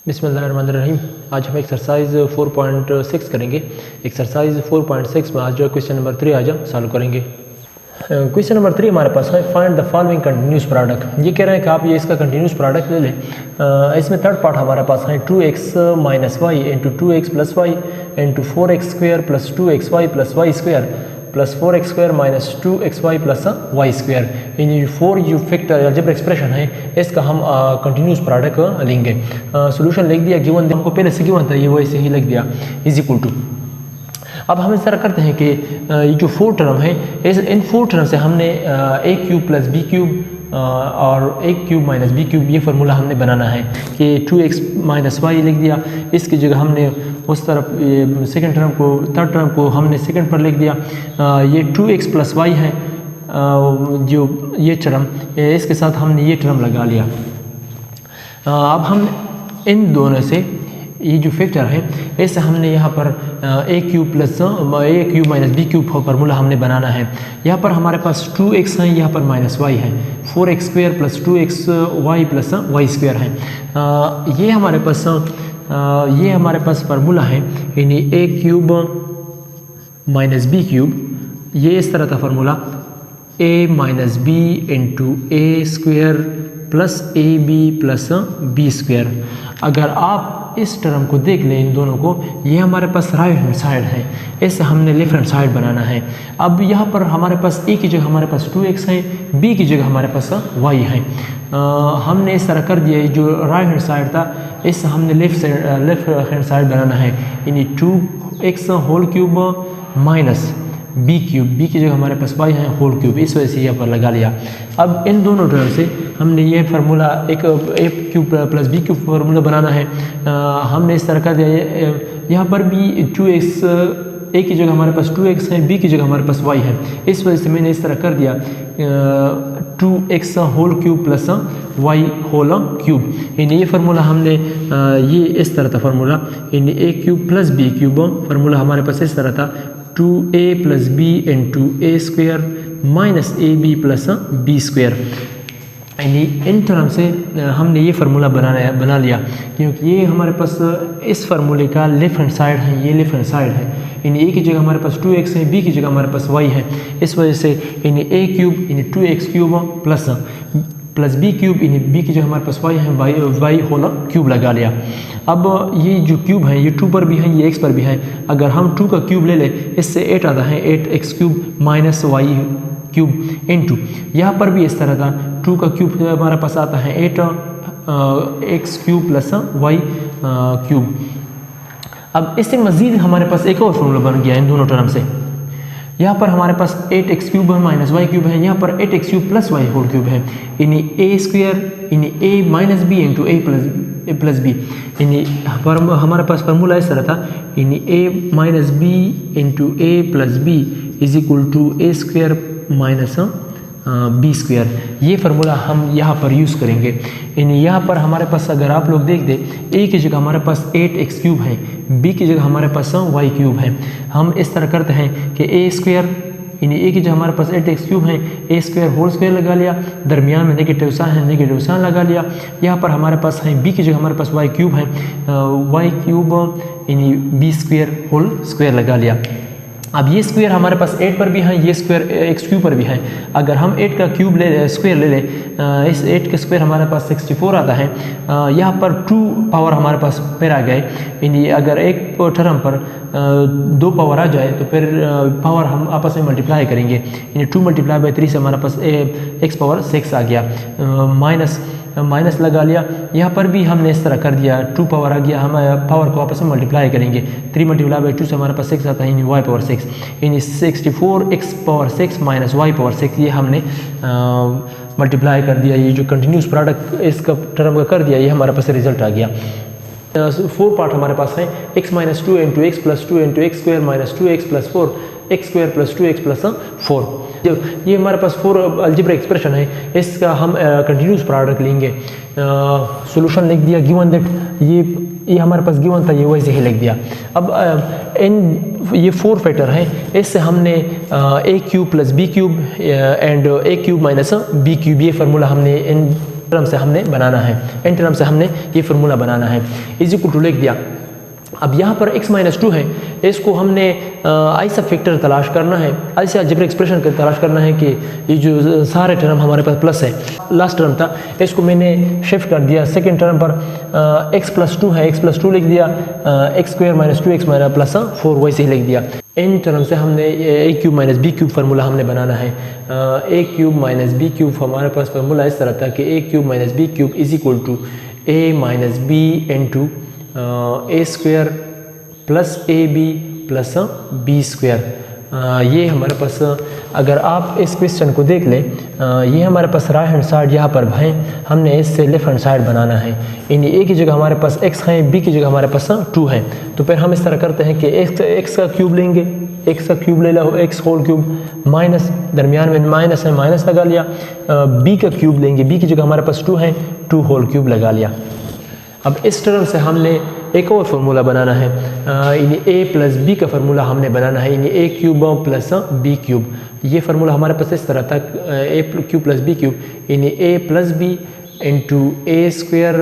बिस्मिल्लाहिर्रहमानिर्रहीम। आज हम एक्सरसाइज 4.6 करेंगे। एक्सरसाइज 4.6 में आज जो क्वेश्चन नंबर 3 आज हम सॉल्व करेंगे। क्वेश्चन नंबर 3 हमारे पास है, find the following continuous product. ये कह रहे हैं कि आप ये इसका कंटिन्यूस प्रोडक्ट ले लें। इसमें थर्ड पार्ट हमारे पास है 2x minus Y into 2x plus Y into 4x square plus 2xy plus Y square plus 4x square minus 2xy plus Y square. इन 4 जो फैक्टर अलजेब्रा एक्सप्रेशन है इसका हम कंटिन्यूस प्रोडक्ट लेंगे। सॉल्यूशन लिख दिया, गिवन हमको पहले से गिवन था, ये वैसे ही लिख दिया इज इक्वल टू। अब हम इस तरह करते हैं कि ये जो 4 टर्म है इन 4 टर्म से हमने a cube plus b cube और a cube minus b cube ये फार्मूला हमने बनाना है कि 2x माइनस वाई लिख दिया। इसकी जगह हमने उस तरफ सेकंड टर्म को थर्ड टर्म को हमने सेकंड पर लिख दिया। ये 2x प्लस वाई है जो ये टर्म, इसके साथ हमने ये टर्म लगा लिया। अब हम इन दोनों से ये जो फैक्टर है इससे हमने यहाँ पर a cube plus a cube minus b cube formula हमने बनाना है। यहाँ पर हमारे पास 2x है, यहाँ पर माइनस वाई है, 4x square plus 2xy plus Y square है। ये हमारे पास फार्मूला है, यानी a cube minus b cube, ये इस तरह का formula a minus b into a square plus A B plus B square. अगर आप इस टर्म को देख लें, इन दोनों को, ये हमारे पास राइट हैंड साइड है, इससे हमने लेफ्ट हैंड साइड बनाना है। अब यहाँ पर हमारे पास a की जगह हमारे पास 2x है, b की जगह हमारे पास y है। हमने इस तरह कर दिया, जो राइट हैंड साइड था इससे हमने लेफ्ट हैंड साइड बनाना है, यानी 2x whole cube minus b cube, b की जगह हमारे पास y है होल क्यूब, इस वजह से यहाँ पर लगा लिया। अब इन दोनों टर्म से हमने ये फार्मूला एक a cube plus b cube formula बनाना है। हमने इस तरह कर दिया, यहाँ पर भी 2x, a की जगह हमारे पास 2x है, b की जगह हमारे पास y है, इस वजह से मैंने इस तरह कर दिया 2x whole cube plus y whole cube. यानी ये फार्मूला हमने ये इस तरह था फार्मूला, यानी a cube plus b cube formula हमारे पास इस तरह था 2a plus b into a square minus A B plus B square. यानी इन टर्म से हमने ये फार्मूला बना लिया, क्योंकि ये हमारे पास इस फार्मूले का लेफ्ट हैंड साइड है, ये लेफ्ट हैंड साइड है, यानी a की जगह हमारे पास 2x है, b की जगह हमारे पास y है, इस वजह से यानी a क्यूब यानी 2x cube plus b cube यानी b की जगह हमारे पास y है, y होल क्यूब लगा लिया। अब ये जो क्यूब है ये 2 पर भी है, ये x पर भी है। अगर हम 2 का क्यूब ले लें, इससे 8 आता है, 8x cube minus y cube into, यहाँ पर भी इस तरह का 2 का क्यूब हमारे पास आता है 8x cube plus y cube. अब इससे मज़ीद हमारे पास एक और फार्मूला बन गया इन दोनों टर्म से। यहाँ पर हमारे पास 8x क्यूब है माइनस वाई क्यूब है, यहाँ पर 8x cube plus Y whole cube है, यानी a स्क्वायर यानी a minus B into a plus B. यानी हमारे पास फार्मूला इस तरह था, यानी a minus B into a plus B is equal to a square minus B square. ये फार्मूला हम यहाँ पर यूज़ करेंगे। यानी यहाँ पर हमारे पास अगर आप लोग देख दें, a की जगह हमारे पास 8x क्यूब है, b की जगह हमारे पास y क्यूब है। हम इस तरह करते हैं कि a स्क्वायर यानी a की जगह हमारे पास 8x क्यूब है, a स्क्वायर होल स्क्वायर लगा लिया, दरमियान में नेगेटिव साइन है, नेगेटिव साइन लगा लिया। यहाँ पर हमारे पास है b की जगह हमारे पास y क्यूब है, y क्यूब यानी b स्क्वायर होल स्क्वायर लगा लिया। अब ये स्क्वायर हमारे पास 8 पर भी है, ये स्क्वायर x क्यूब पर भी है। अगर हम 8 का क्यूब स्क्वायर ले लें, इस 8 का स्क्वायर हमारे पास 64 आता है। यहाँ पर 2 पावर हमारे पास फिर आ गए, यानी अगर एक टर्म पर 2 पावर आ जाए तो फिर पावर हम आपस में मल्टीप्लाई करेंगे, यानी 2 मल्टीप्लाई बाई 3 से हमारे पास x पावर 6 आ गया, माइनस लगा लिया। यहाँ पर भी हमने इस तरह कर दिया, 2 पावर आ गया, हम पावर को आपस में मल्टीप्लाई करेंगे, 3 मल्टीप्लाई बाई 2 से हमारे पास 6 आता है, यानी y पावर 6, यानी 64x power 6 minus y power 6, ये हमने मल्टीप्लाई कर दिया। ये जो कंटिन्यूस प्रोडक्ट इसका टर्म का कर दिया, ये हमारे पास रिजल्ट आ गया। 4 पार्ट हमारे पास है, x minus 2 into x plus 2 into x square minus 2x plus 4 x square plus 2x plus 4। ये हमारे पास 4 अलजेब्रा एक्सप्रेशन है, इसका हम कंटिन्यूस प्रोडक्ट लेंगे। सॉल्यूशन लिख दिया, गिवन दैट ये हमारे पास गिवन था, ये वैसे ही लिख दिया। अब ये 4 फैक्टर है, इससे हमने a cube plus b cube and a cube minus b cube, ये फार्मूला हमने इन टर्म से हमने बनाना है, n टर्म से हमने ये फार्मूला बनाना है। इज इक्वल टू लिख दिया। अब यहाँ पर x माइनस 2 है, इसको हमने ऐसा फैक्टर तलाश करना है, ऐसे अलजेब्रिक एक्सप्रेशन का तलाश करना है कि ये जो सारे टर्म हमारे पास प्लस है। लास्ट टर्म था, इसको मैंने शिफ्ट कर दिया सेकंड टर्म पर, x प्लस 2 है, x प्लस 2 लिख दिया, x square minus 2x minus plus 4 वैसे ही लिख दिया। इन टर्म से हमने a cube minus b cube formula हमने बनाना है। a cube minus b cube हमारे पास फार्मूला इस तरह था कि a cube minus b cube is equal to a minus b into A square plus A B plus B square. ये हमारे पास, अगर आप इस क्वेश्चन को देख लें, ये हमारे पास राइट हैंड साइड यहाँ पर है, हमने इससे लेफ्ट हैंड साइड बनाना है। यानी ए की जगह हमारे पास x है, b की जगह हमारे पास 2 है। तो फिर हम इस तरह करते हैं कि x का क्यूब लेंगे, x का क्यूब ले लो, x होल क्यूब माइनस, दरमियान में माइनस है, माइनस लगा लिया। b का क्यूब लेंगे, b की जगह हमारे पास 2 है, 2 होल क्यूब लगा लिया। अब इस टर्म से हमने एक और फार्मूला बनाना है, यानी a प्लस बी का फार्मूला हमने बनाना है, यानी a cube plus b cube. ये फार्मूला हमारे पास इस तरह था, a cube plus b cube, यानी a plus b into A square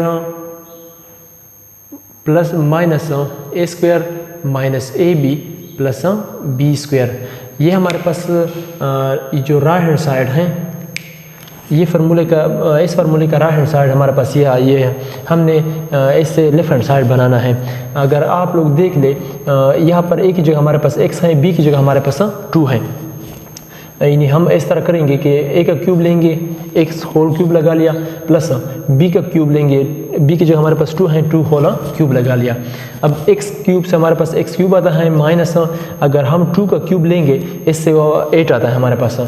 plus minus A square minus A B plus B square. ये हमारे पास जो राइट हैंड साइड है, ये फार्मूले का, इस फार्मूले का राइट हैंड साइड हमारे पास ये है, हमने इससे लेफ्ट हैंड साइड बनाना है। अगर आप लोग देख ले, यहाँ पर a की जगह हमारे पास x है, b की जगह हमारे पास 2 है। यानी हम इस तरह करेंगे कि a का क्यूब लेंगे, x होल क्यूब लगा लिया, प्लस b का क्यूब लेंगे, b की जगह हमारे पास 2 है, 2 होल क्यूब लगा लिया। अब x क्यूब से हमारे पास x क्यूब आता है माइनस, अगर हम 2 का क्यूब लेंगे इससे वो 8 आता है हमारे पास।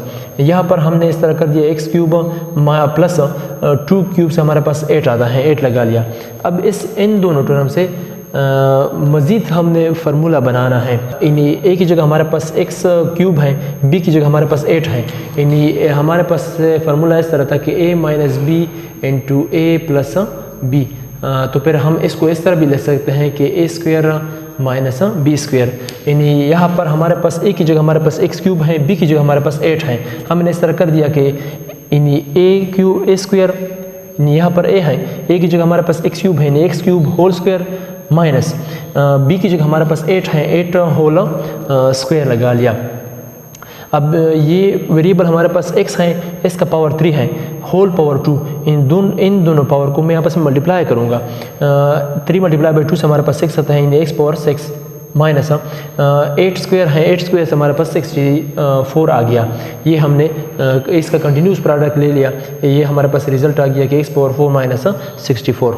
यहाँ पर हमने इस तरह कर दिया x क्यूब प्लस 2 क्यूब से हमारे पास 8 आता है, 8 लगा लिया। अब इन दोनों टर्म से मज़ीद हमने फार्मूला बनाना है, यानी a की जगह हमारे पास x क्यूब है, b की जगह हमारे पास 8 है। यानी हमारे पास फार्मूला इस तरह था कि a minus B into A plus B. तो फिर हम इसको इस तरह भी ले सकते हैं कि a square minus B square. यानी यहाँ पर हमारे पास a की जगह हमारे पास x क्यूब है, b की जगह हमारे पास 8 है। हमने इस तरह कर दिया कि यानी a स्क्वायर, यहाँ पर a है, a की जगह हमारे पास x क्यूब है, यानी x cube whole square minus b की जगह हमारे पास 8 है, 8 होल स्क्वायर लगा लिया। अब ये वेरिएबल हमारे पास x है, इसका पावर 3 है, होल पावर 2, इन दोनों पावर को मैं आपस में मल्टीप्लाई करूँगा। 3 मल्टीप्लाई बाई 2 से हमारे पास 6 आता है, यानी x पावर 6 माइनस 8 स्क्वायर है, 8 स्क्वायर से हमारे पास 64 आ गया। ये हमने इसका कंटिन्यूस प्रोडक्ट ले लिया, ये हमारे पास रिजल्ट आ गया कि x पावर 4 माइनस 64।